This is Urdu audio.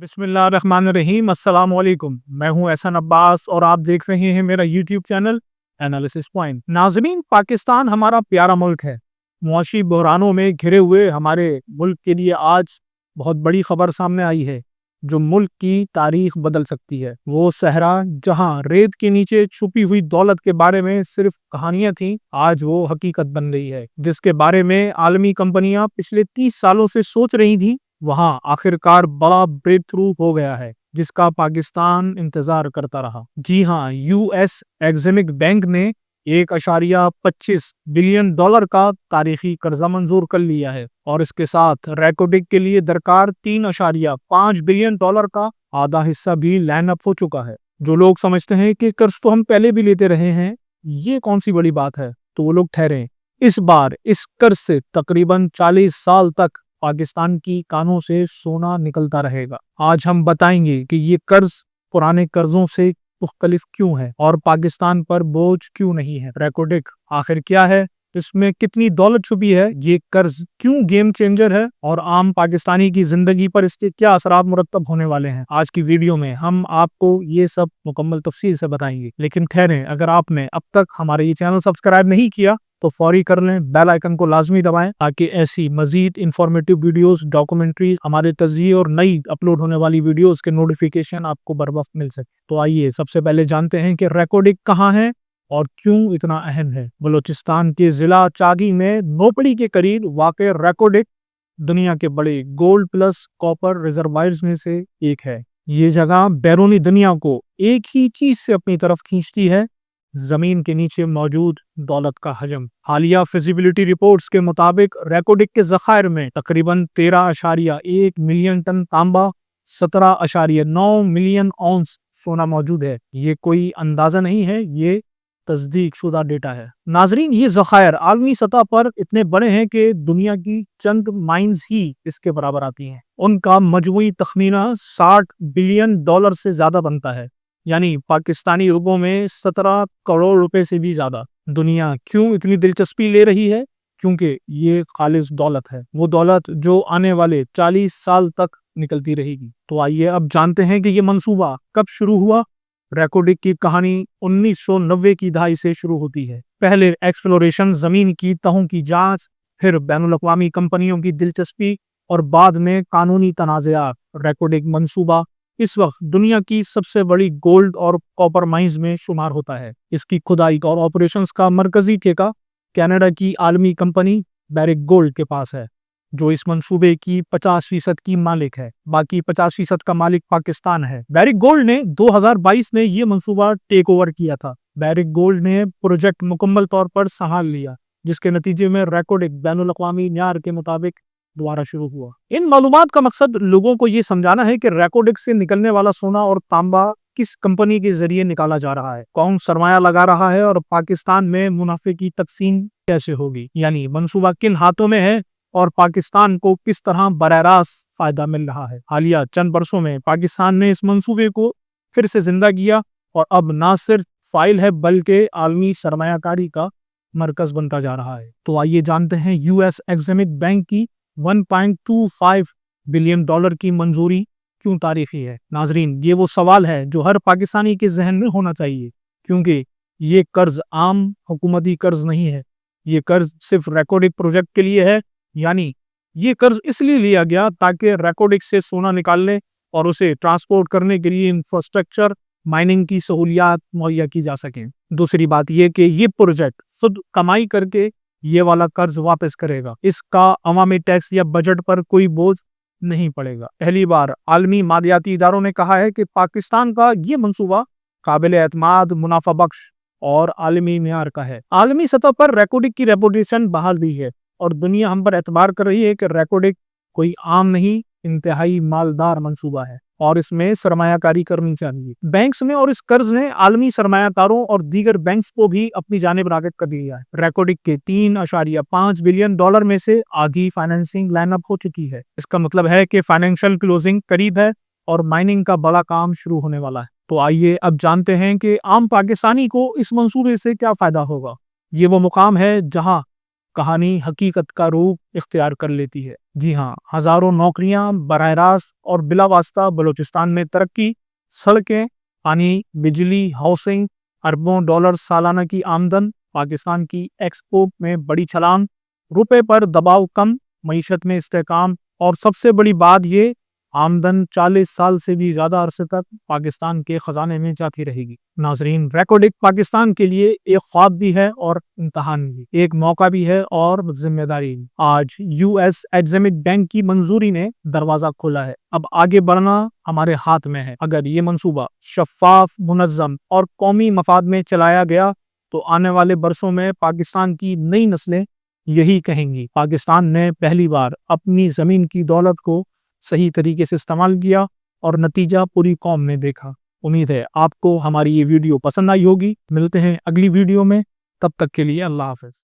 بسم اللہ الرحمن الرحیم، السلام علیکم۔ میں ہوں احسن عباس اور آپ دیکھ رہے ہیں میرا یوٹیوب چینل انالیسس پوائنٹ۔ ناظرین، پاکستان ہمارا پیارا ملک ہے۔ معاشی بحرانوں میں گھرے ہوئے ہمارے ملک کے لیے آج بہت بڑی خبر سامنے آئی ہے جو ملک کی تاریخ بدل سکتی ہے۔ وہ صحرا جہاں ریت کے نیچے چھپی ہوئی دولت کے بارے میں صرف کہانیاں تھیں، آج وہ حقیقت بن رہی ہے۔ جس کے بارے میں عالمی کمپنیاں پچھلے 30 سالوں سے سوچ رہی تھیں، وہاں آخرکار بڑا بریک تھرو ہو گیا ہے جس کا پاکستان انتظار کرتا رہا۔ جی ہاں، یو ایس ایگزمک بینک نے 1.25 بلین ڈالر کا تاریخی قرضہ منظور کر لیا ہے اور اس کے ساتھ ریکوڈک کے لیے درکار 3.5 بلین ڈالر کا آدھا حصہ بھی لائن اپ ہو چکا ہے۔ جو لوگ سمجھتے ہیں کہ قرض تو ہم پہلے بھی لیتے رہے ہیں، یہ کون سی بڑی بات ہے، تو وہ لوگ ٹھہریں۔ اس بار اس قرض سے تقریباً 40 سال تک پاکستان کی کانوں سے سونا نکلتا رہے گا۔ آج ہم بتائیں گے کہ یہ قرض پرانے قرضوں سے مختلف کیوں ہے اور پاکستان پر بوجھ کیوں نہیں ہے۔ ریکوڈک آخر کیا ہے، اس میں کتنی دولت چھپی ہے، یہ قرض کیوں گیم چینجر ہے اور عام پاکستانی کی زندگی پر اس کے کیا اثرات مرتب ہونے والے ہیں۔ آج کی ویڈیو میں ہم آپ کو یہ سب مکمل تفصیل سے بتائیں گے، لیکن ٹھہریں، اگر آپ نے اب تک ہمارے یہ چینل سبسکرائب نہیں کیا تو فوری کر لیں، بیل آئیکن کو لازمی دبائیں تاکہ ایسی مزید انفارمیٹیو ویڈیوز، ڈاکومنٹریز، ہمارے تجزیے اور نئی اپلوڈ ہونے والی ویڈیوز کے نوٹیفیکیشن آپ کو بر وقت مل سکے۔ تو آئیے سب سے پہلے جانتے ہیں کہ ریکوڈک کہاں ہے اور کیوں اتنا اہم ہے۔ بلوچستان کے ضلع چاگی میں نوپڑی کے قریب واقع ریکوڈک دنیا کے بڑے گولڈ پلس کاپر ریزروائرز میں سے ایک ہے۔ یہ جگہ بیرونی دنیا کو ایک ہی چیز سے اپنی طرف کھینچتی ہے، زمین کے نیچے موجود دولت کا حجم۔ حالیہ فیزیبلٹی رپورٹس کے مطابق ریکوڈک کے ذخائر میں تقریباً 13.1 ملین ٹن تانبا، 17.9 ملین اونس سونا موجود ہے۔ یہ کوئی اندازہ نہیں ہے، یہ تصدیق شدہ ڈیٹا ہے۔ ناظرین، یہ ذخائر عالمی سطح پر اتنے بڑے ہیں کہ دنیا کی چند مائنز ہی اس کے برابر آتی ہیں۔ ان کا مجموعی تخمینہ 60 بلین ڈالر سے زیادہ بنتا ہے، یعنی پاکستانی روپوں میں 17 کروڑ روپے سے بھی زیادہ۔ دنیا کیوں اتنی دلچسپی لے رہی ہے؟ کیونکہ یہ خالص دولت ہے، وہ دولت جو آنے والے 40 سال تک نکلتی رہے گی۔ تو آئیے اب جانتے ہیں کہ یہ منصوبہ کب شروع ہوا۔ ریکوڈک کی کہانی 1990 کی دہائی سے شروع ہوتی ہے۔ پہلے ایکسپلوریشن، زمین کی تہوں کی جانچ، پھر بین الاقوامی کمپنیوں کی دلچسپی اور بعد میں قانونی تنازعات۔ ریکوڈک منصوبہ اس وقت دنیا کی سب سے بڑی گولڈ اور کاپر مائنز میں شمار ہوتا ہے۔ اس کی کھدائی اور آپریشنز کا مرکزی ٹھیکہ کینیڈا کی عالمی کمپنی بیرک گولڈ کے پاس ہے، جو اس منصوبے کی 50% کی مالک ہے۔ باقی 50% کا مالک پاکستان ہے۔ بیرک گولڈ نے 2022 میں یہ منصوبہ ٹیک اوور کیا تھا۔ بیرک گولڈ نے پروجیکٹ مکمل طور پر سنبھال لیا، جس کے نتیجے میں ریکوڈک بین الاقوامی معیار کے مطابق دوبارہ شروع ہوا۔ ان معلومات کا مقصد لوگوں کو یہ سمجھانا ہے کہ ریکوڈک سے نکلنے والا سونا اور تانبا کس کمپنی کے ذریعے نکالا جا رہا ہے، کون سرمایہ لگا رہا ہے اور پاکستان میں منافع کی تقسیم کیسے ہوگی، یعنی منصوبہ کن ہاتھوں میں ہے اور پاکستان کو کس طرح براہ راست فائدہ مل رہا ہے۔ حالیہ چند برسوں میں پاکستان نے اس منصوبے کو پھر سے زندہ کیا اور اب نہ صرف فائل ہے بلکہ عالمی سرمایہ کاری کا مرکز بنتا جا رہا ہے۔ تو آئیے جانتے ہیں یو ایس ایگزمک بینک کی 1.25 بلین ڈالر کی منظوری کیوں تاریخی ہے۔ ناظرین، یہ وہ سوال ہے جو ہر پاکستانی کے ذہن میں ہونا چاہیے، کیونکہ یہ قرض عام حکومتی قرض نہیں ہے، یہ قرض صرف ریکوڈک پروجیکٹ کے لیے ہے۔ یعنی یہ قرض اس لیے لیا گیا تاکہ ریکوڈک سے سونا نکالنے اور اسے ٹرانسپورٹ کرنے کے لیے انفراسٹرکچر، مائننگ کی سہولیات مہیا کی جا سکیں۔ دوسری بات یہ کہ یہ پروجیکٹ خود کمائی کر کے یہ والا قرض واپس کرے گا، اس کا عوامی ٹیکس یا بجٹ پر کوئی بوجھ نہیں پڑے گا۔ پہلی بار عالمی مالیاتی اداروں نے کہا ہے کہ پاکستان کا یہ منصوبہ قابل اعتماد، منافع بخش اور عالمی معیار کا ہے۔ عالمی سطح پر ریکوڈک کی ریپوٹیشن بحال ہوئی ہے اور دنیا ہم پر اعتبار کر رہی ہے کہ ریکوڈک کوئی عام نہیں، انتہائی مالدار منصوبہ ہے اور اس میں سرمایہ کاری کرنی چاہیے۔ بینکس نے اور اس قرض نے عالمی سرمایہ کاروں اور دیگر بینکس کو بھی اپنی جانب راغب کر دیا ہے۔ ریکوڈک کے 3.5 بلین ڈالر میں سے آدھی فائنینسنگ لائن اپ ہو چکی ہے۔ اس کا مطلب ہے کہ فائنینشیل کلوزنگ قریب ہے اور مائننگ کا بڑا کام شروع ہونے والا ہے۔ تو آئیے اب جانتے ہیں کہ عام پاکستانی کو اس منصوبے سے کیا فائدہ ہوگا۔ یہ وہ مقام ہے جہاں کہانی حقیقت کا روپ اختیار کر لیتی ہے۔ جی ہاں، ہزاروں نوکریاں براہ راست اور بلا واسطہ بلوچستان میں ترقی، سڑکیں، پانی، بجلی، ہاؤسنگ، اربوں ڈالر سالانہ کی آمدن، پاکستان کی ایکسپورٹ میں بڑی چھلانگ، روپے پر دباؤ کم، معیشت میں استحکام، اور سب سے بڑی بات یہ آمدن 40 سال سے بھی زیادہ عرصے تک پاکستان کے خزانے میں جاتی رہے گی۔ ناظرین، ریکارڈ ایک پاکستان کے لیے ایک خواب بھی ہے اور امتحان بھی، ایک موقع بھی ہے اور ذمہ داری بھی۔ آج یو ایس ایگزمٹ بینک کی منظوری نے دروازہ کھولا ہے۔ اب آگے بڑھنا ہمارے ہاتھ میں ہے۔ اگر یہ منصوبہ شفاف، منظم اور قومی مفاد میں چلایا گیا تو آنے والے برسوں میں پاکستان کی نئی نسلیں یہی کہیں گی، پاکستان نے پہلی بار اپنی زمین کی دولت کو صحیح طریقے سے استعمال کیا اور نتیجہ پوری قوم نے دیکھا۔ امید ہے آپ کو ہماری یہ ویڈیو پسند آئی ہوگی۔ ملتے ہیں اگلی ویڈیو میں، تب تک کے لیے اللہ حافظ۔